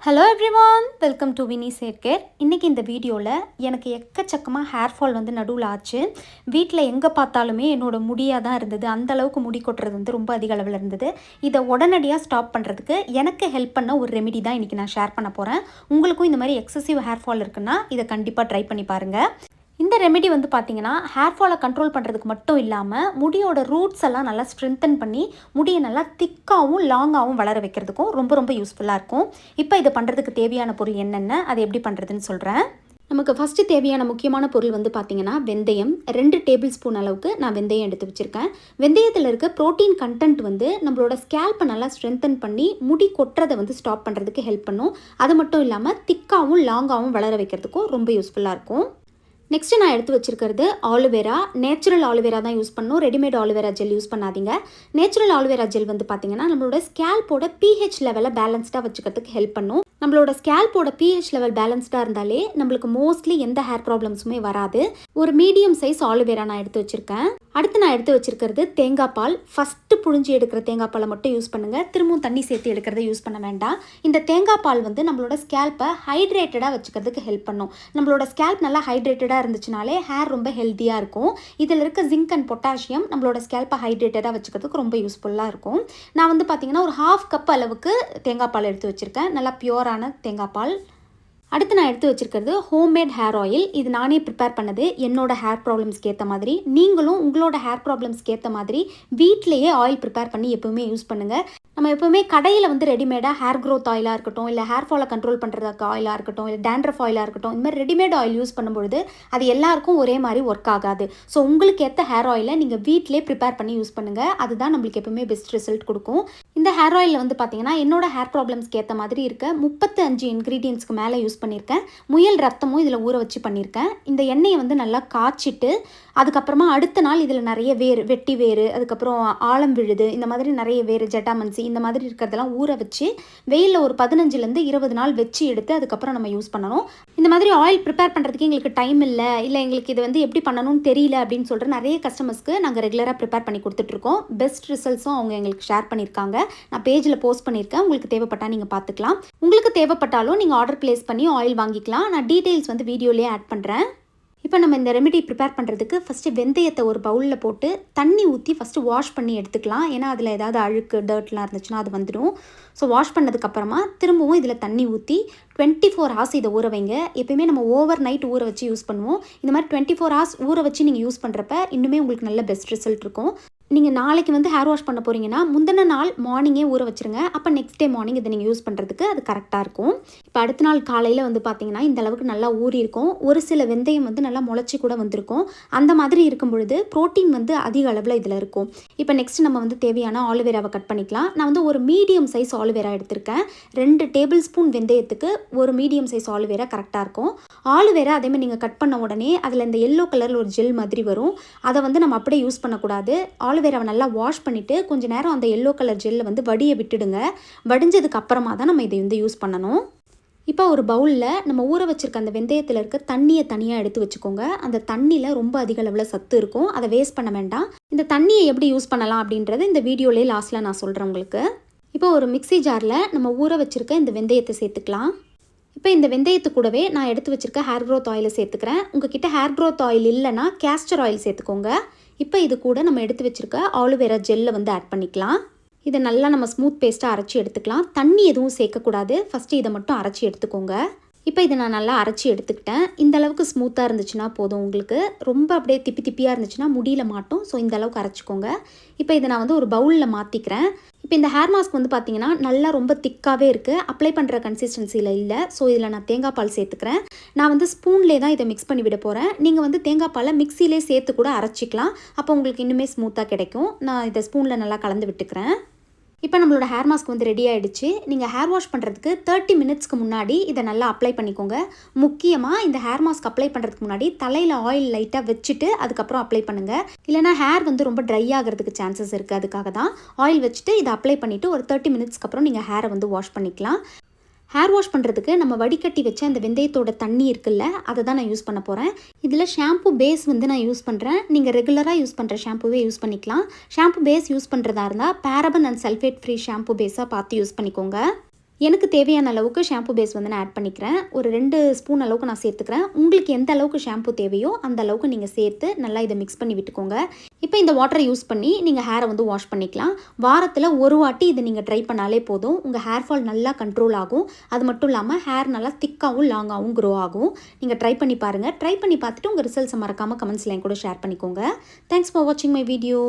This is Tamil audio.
Hello everyone, welcome to Vini's hair care. இன்றைக்கி இந்த வீடியோவில் எனக்கு எக்கச்சக்கமாக ஹேர் ஃபால் நடுவில் ஆச்சு. வீட்டில் எங்கே பார்த்தாலுமே என்னோடய முடியாக தான் இருந்தது. அந்தளவுக்கு முடி கொட்டுறது ரொம்ப அதிக அளவில் இருந்தது. இதை உடனடியாக ஸ்டாப் பண்ணுறதுக்கு எனக்கு ஹெல்ப் பண்ண ஒரு ரெமிடி தான் இன்றைக்கி நான் ஷேர் பண்ண போகிறேன். உங்களுக்கும் இந்த மாதிரி எக்ஸசிவ் ஹேர் ஃபால் இருக்குன்னா இதை கண்டிப்பாக ட்ரை பண்ணி பாருங்கள். இந்த ரெமெடி பார்த்தீங்கன்னா ஹேர் ஃபாலை கண்ட்ரோல் பண்ணுறதுக்கு மட்டும் இல்லாமல் முடியோட ரூட்ஸ் எல்லாம் நல்லா ஸ்ட்ரென்தன் பண்ணி முடியை நல்லா திக்காகவும் லாங்காகவும் வளர வைக்கிறதுக்கும் ரொம்ப யூஸ்ஃபுல்லாக இருக்கும். இப்போ இதை பண்ணுறதுக்கு தேவையான பொருள் என்னென்ன, அதை எப்படி பண்ணுறதுன்னு சொல்கிறேன். நமக்கு ஃபஸ்ட்டு தேவையான முக்கியமான பொருள் பார்த்தீங்கன்னா வெந்தயம். 2 டேபிள் ஸ்பூன் அளவுக்கு நான் வெந்தயம் எடுத்து வச்சுருக்கேன். வெந்தயத்தில் இருக்க ப்ரோட்டீன் கண்டென்ட் நம்மளோட ஸ்கேல்ப்பை நல்லா ஸ்ட்ரென்தன் பண்ணி முடி கொட்டுறதை ஸ்டாப் பண்ணுறதுக்கு ஹெல்ப் பண்ணும். அது மட்டும் இல்லாமல் திக்காகவும் லாங்காகவும் வளர வைக்கிறதுக்கும் ரொம்ப யூஸ்ஃபுல்லாக இருக்கும். நெக்ஸ்ட்டு நான் எடுத்து வச்சுருக்கிறது ஆலோவேரா. நேச்சுரல் ஆலோவேரா தான் யூஸ் பண்ணணும். ரெடிமேட் ஆலோவேரா ஜெல் யூஸ் பண்ணாதீங்க. நேச்சுரல் ஆலோவேரா ஜெல் பார்த்தீங்கன்னா நம்மளோட ஸ்கேல்போட pH லெவலை பேலன்ஸ்டாக வச்சுக்கிறதுக்கு ஹெல்ப் பண்ணும். நம்மளோட ஸ்கேல்போட pH லெவல் பேலன்ஸ்டாக இருந்தாலே நம்மளுக்கு மோஸ்ட்லி எந்த ஹேர் ப்ராப்ளம்ஸுமே வராது. ஒரு மீடியம் சைஸ் ஆலோவேரா நான் எடுத்து வச்சுருக்கேன். அடுத்து நான் எடுத்து வச்சுருக்கிறது தேங்காய் பால். ஃபஸ்ட்டு புழிஞ்சி எடுக்கிற தேங்காய் பாலை மட்டும் யூஸ் பண்ணுங்கள். திரும்பவும் தண்ணி சேர்த்து எடுக்கிறத யூஸ் பண்ண வேண்டாம். இந்த தேங்காய் பால் நம்மளோட ஸ்கேல்ப்பை ஹைட்ரேட்டடாக வச்சுக்கிறதுக்கு ஹெல்ப் பண்ணும். நம்மளோட ஸ்கேல்ப் நல்லா ஹைட்ரேட்டடாக இருந்துச்சுனாலே ஹேர் ரொம்ப ஹெல்த்தியாக இருக்கும். இதில் இருக்க ஜிங்க் அண்ட் பொட்டாசியம் நம்மளோட ஸ்கேல்ப்பை ஹைட்ரேட்டடாக வச்சுக்கிறதுக்கு ரொம்ப யூஸ்ஃபுல்லாக இருக்கும். நான் பார்த்தீங்கன்னா ஒரு 1/2 கப் அளவுக்கு தேங்காய் பால் எடுத்து வச்சுருக்கேன். நல்லா பியூரான தேங்காய் பால். அடுத்து நான் எடுத்து வச்சுருக்கிறது ஹோம்மேட் ஹேர் ஆயில். இது நானே ப்ரிப்பேர் பண்ணது. என்னோட ஹேர் ப்ராப்ளம்ஸ்க்கு ஏற்ற மாதிரி நீங்களும் உங்களோட ஹேர் ப்ராப்ளம்ஸ்க்கு ஏற்ற மாதிரி வீட்டிலையே ஆயில் ப்ரிப்பேர் பண்ணி எப்போவுமே யூஸ் பண்ணுங்கள். நம்ம எப்போவுமே கடையில் ரெடிமேடாக ஹேர் க்ரோத் ஆயிலாக இருக்கட்டும், இல்லை ஹேர் ஃபாலை கண்ட்ரோல் பண்ணுறதுக்கு ஆயிலாக இருக்கட்டும், இல்லை டேண்ட்ரஃப் ஆயிலாக இருக்கட்டும், இந்த மாதிரி ரெடிமேட் ஆயில் யூஸ் பண்ணும்பொழுது அது எல்லாருக்கும் ஒரே மாதிரி ஒர்க் ஆகாது. ஸோ உங்களுக்கு ஏற்ற ஹேர் ஆயிலை நீங்கள் வீட்டிலே ப்ரிப்பேர் பண்ணி யூஸ் பண்ணுங்கள். அதுதான் நம்மளுக்கு எப்போவுமே பெஸ்ட் ரிசல்ட் கொடுக்கும். இந்த ஹேர் ஆயிலில் பார்த்தீங்கன்னா என்னோட ஹேர் ப்ராப்ளம்ஸ்க்கு ஏற்ற மாதிரி இருக்க 35 இன்க்ரீடியன்ட்ஸ்க்கு மேலே யூஸ் பண்ணியிருக்கேன். முயல் ரத்தமும் இதில் ஊற வச்சு பண்ணியிருக்கேன். இந்த எண்ணெயை நல்லா காய்ச்சிட்டு அதுக்கப்புறமா அடுத்த நாள் இதில் நிறைய வேர், வெட்டி வேர், அதுக்கப்புறம் ஆலம் விழுது, இந்த மாதிரி நிறைய வேர், ஜட்டாமன்சி, இந்த மாதிரி இருக்கிறதெல்லாம் ஊற வச்சு வெயிலில் ஒரு 15லேருந்து 20 நாள் வச்சு எடுத்து அதுக்கப்புறம் நம்ம யூஸ் பண்ணணும். இந்த மாதிரி ஆயில் ப்ரிப்பேர் பண்ணுறதுக்கு எங்களுக்கு டைம் இல்லை எங்களுக்கு இது எப்படி பண்ணணும்னு தெரியல அப்படின்னு சொல்கிற நிறைய கஸ்டமர்ஸ்க்கு நாங்கள் ரெகுலராக ப்ரிப்பேர் பண்ணி கொடுத்துட்ருக்கோம். பெஸ்ட் ரிசல்ட்ஸும் அவங்க எங்களுக்கு ஷேர் பண்ணியிருக்காங்க. நான் பேஜில் போஸ்ட் பண்ணியிருக்கேன். உங்களுக்கு தேவைப்பட்டால் நீங்கள் பார்த்துக்கலாம். உங்களுக்கு தேவைப்பட்டாலும் நீங்கள் ஆர்டர் ப்ளேஸ் பண்ணி ஆயில் வாங்கிக்கலாம். நான் டீட்டெயில்ஸ் வீடியோலேயே ஆட் பண்ணுறேன். இப்போ நம்ம இந்த ரெமெடி ப்ரிப்பேர் பண்ணுறதுக்கு ஃபஸ்ட்டு வெந்தயத்தை ஒரு பவுலில் போட்டு தண்ணி ஊற்றி ஃபஸ்ட்டு வாஷ் பண்ணி எடுத்துக்கலாம். ஏன்னா அதில் ஏதாவது அழுக்கு டர்ட்லாம் இருந்துச்சுன்னா அது வந்துடும். ஸோ வாஷ் பண்ணதுக்கப்புறமா திரும்பவும் இதில் தண்ணி ஊற்றி 24 ஹவர்ஸ் இதை ஊற வைங்க. எப்பயுமே நம்ம ஓவர் நைட் ஊற வச்சு யூஸ் பண்ணுவோம். இந்த மாதிரி 24 ஹவர்ஸ் ஊற வச்சு நீங்கள் யூஸ் பண்ணுறப்ப இன்னுமே உங்களுக்கு நல்ல பெஸ்ட் ரிசல்ட் இருக்கும். நீங்கள் நாளைக்கு ஹேர் வாஷ் பண்ண போகிறீங்கன்னா முந்தின நாள் மார்னிங்கே ஊற வச்சுருங்க. அப்போ நெக்ஸ்ட் டே மார்னிங் இதை நீங்கள் யூஸ் பண்ணுறதுக்கு அது கரெக்டாக இருக்கும். இப்போ அடுத்த நாள் காலையில் பார்த்தீங்கன்னா இந்த அளவுக்கு நல்லா ஊறி இருக்கும். ஒரு சில வெந்தயம் நல்லா முளைச்சி கூட வந்திருக்கும். அந்த மாதிரி இருக்கும் பொழுது ப்ரோட்டீன் அதிக அளவில் இதில் இருக்கும். இப்போ நெக்ஸ்ட் நம்ம தேவையான ஆலோவேராவை கட் பண்ணிக்கலாம். நான் ஒரு மீடியம் சைஸ் ஆலோவேரா எடுத்திருக்கேன். 2 டேபிள் ஸ்பூன் வெந்தயத்துக்கு ஒரு மீடியம் சைஸ் ஆலோவேரா கரெக்டாக இருக்கும். ஆலோவேரா அதேமாதிரி நீங்கள் கட் பண்ண உடனே அதில் இந்த எல்லோ கலரில் ஒரு ஜெல் மாதிரி வரும். அதை நம்ம அப்படியே யூஸ் பண்ணக்கூடாது. ஆலோவேராவை நல்லா வாஷ் பண்ணிவிட்டு கொஞ்சம் நேரம் அந்த எல்லோ கலர் ஜெல்லை வடிய விட்டுடுங்க. வடிஞ்சதுக்கு அப்புறமா தான் நம்ம இதை யூஸ் பண்ணணும். இப்போ ஒரு பவுலில் நம்ம ஊற வச்சுருக்க அந்த வெந்தயத்தில் இருக்க தண்ணியை தனியாக எடுத்து வச்சுக்கோங்க. அந்த தண்ணியில் ரொம்ப அதிக அளவில் சத்து இருக்கும். அதை வேஸ்ட் பண்ண வேண்டாம். இந்த தண்ணியை எப்படி யூஸ் பண்ணலாம் அப்படின்றது இந்த வீடியோலேயே லாஸ்ட்டில் நான் சொல்கிறேன் உங்களுக்கு. இப்போ ஒரு மிக்ஸி ஜாரில் நம்ம ஊற வச்சுருக்க இந்த வெந்தயத்தை சேர்த்துக்கலாம். இப்போ இந்த வெந்தயத்து கூடவே நான் எடுத்து வச்சுருக்க ஹேர் க்ரோத் ஆயிலை சேர்த்துக்கிறேன். உங்ககிட்ட ஹேர் க்ரோத் ஆயில் இல்லைன்னா கேஸ்டர் ஆயில் சேர்த்துக்கோங்க. இப்போ இது கூட நம்ம எடுத்து வச்சுருக்க ஆலோவேரா ஜெல்லை ஆட் பண்ணிக்கலாம். இதை நல்லா நம்ம ஸ்மூத் பேஸ்ட்டாக அரைச்சி எடுத்துக்கலாம். தண்ணி எதுவும் சேர்க்கக்கூடாது. ஃபஸ்ட்டு இதை மட்டும் அரைச்சி எடுத்துக்கோங்க. இப்போ இதை நான் நல்லா அரைச்சி எடுத்துக்கிட்டேன். இந்த அளவுக்கு ஸ்மூத்தாக இருந்துச்சுன்னா போதும். உங்களுக்கு ரொம்ப அப்படியே திப்பியாக இருந்துச்சுன்னா முடியல மாட்டோம். ஸோ இந்த அளவுக்கு அரைச்சிக்கோங்க. இப்போ இதை நான் ஒரு பவுலில் மாற்றிக்கிறேன். இப்போ இந்த ஹேர் மாஸ்க் பார்த்தீங்கன்னா நல்லா ரொம்ப திக்காகவே இருக்குது. அப்ளை பண்ணுற கன்சிஸ்டன்சியில் இல்லை. ஸோ இதில் நான் தேங்காய் பால் சேர்த்துக்கிறேன். நான் ஸ்பூன்லேயே தான் இதை மிக்ஸ் பண்ணி விட போகிறேன். நீங்கள் தேங்காய் பாலை மிக்சிலே சேர்த்து கூட அரைச்சிக்கலாம். அப்போ உங்களுக்கு இன்னுமே ஸ்மூத்தாக கிடைக்கும். நான் இதை ஸ்பூனில் நல்லா கலந்து விட்டுக்கிறேன். இப்போ நம்மளோட ஹேர் மாஸ்க் ரெடி ஆகிடுச்சு. நீங்கள் ஹேர் வாஷ் பண்ணுறதுக்கு 30 மினிட்ஸ்க்கு முன்னாடி இதை நல்லா அப்ளை பண்ணிக்கோங்க. முக்கியமாக இந்த ஹேர் மாஸ்க் அப்ளை பண்ணுறதுக்கு முன்னாடி தலையில் ஆயில் லைட்டாக வச்சுட்டு அதுக்கப்புறம் அப்ளை பண்ணுங்கள். இல்லைனா ஹேர் ரொம்ப ட்ரை ஆகிறதுக்கு சான்சஸ் இருக்குது. அதுக்காக தான் ஆயில் வச்சுட்டு இதை அப்ளை பண்ணிவிட்டு ஒரு 30 மினிட்ஸ்க்கு அப்புறம் நீங்கள் ஹேரை வாஷ் பண்ணிக்கலாம். ஹேர் வாஷ் பண்ணுறதுக்கு நம்ம வடிகட்டி வச்ச அந்த வெந்தயத்தோட தண்ணி இருக்குல்ல, அதை தான் நான் யூஸ் பண்ண போகிறேன். இதில் ஷாம்பு பேஸ் நான் யூஸ் பண்ணுறேன். நீங்கள் ரெகுலராக யூஸ் பண்ணுற ஷாம்புவே யூஸ் பண்ணிக்கலாம். ஷாம்பு பேஸ் யூஸ் பண்ணுறதா இருந்தால் paraben and sulphate free shampoo பேஸாக பார்த்து யூஸ் பண்ணிக்கோங்க. எனக்கு தேவையான அளவுக்கு ஷாம்பு பேஸ் வந்து நான் ஆட் பண்ணிக்கிறேன். ஒரு 2 ஸ்பூன் அளவுக்கு நான் சேர்த்துக்கிறேன். உங்களுக்கு எந்த அளவுக்கு ஷாம்பு தேவையோ அந்த அளவுக்கு நீங்கள் சேர்த்து நல்லா இதை மிக்ஸ் பண்ணி விட்டுக்கோங்க. இப்போ இந்த வாட்டரை யூஸ் பண்ணி நீங்கள் ஹேரை வந்து வாஷ் பண்ணிக்கலாம். வாரத்தில் ஒரு வாட்டி இதை நீங்கள் ட்ரை பண்ணாலே போதும். உங்கள் ஹேர் ஃபால் நல்லா கண்ட்ரோல் ஆகும். அது மட்டும் இல்லாமல் ஹேர் நல்லா திக்காகவும் லாங்காகவும் க்ரோ ஆகும். நீங்கள் ட்ரை பண்ணி பாருங்கள். ட்ரை பண்ணி பார்த்துட்டு உங்கள் ரிசல்ட்ஸை மறக்காமல் கமெண்ட்ஸில் என் கூட ஷேர் பண்ணிக்கோங்க. தேங்க்ஸ் ஃபார் வாட்சிங் மை வீடியோ.